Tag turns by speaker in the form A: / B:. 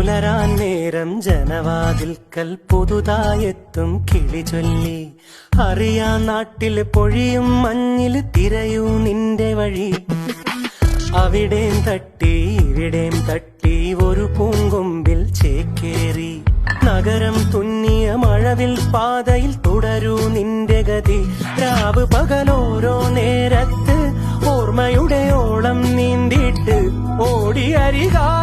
A: പുലരാൻ നേരം ജനവാതിൽക്കൽ പുതുതായെത്തും കിളി ചൊല്ലി. അറിയാ നാട്ടില് പൊഴിയും മഞ്ഞില് തിരയൂ നിന്റെ വഴി. അവിടേം തട്ടി ഇവിടേം തട്ടി ഒരു പൂങ്കൊമ്പിൽ ചേക്കേറി. നഗരം തുന്നിയ മഴവിൽ പാതയിൽ തുടരൂ നിന്റെ ഗതി. രാവ് പകലോരോ നേരത്ത് ഓർമ്മയുടെ ഓളം നീന്തിട്ട് ഓടിയരികാ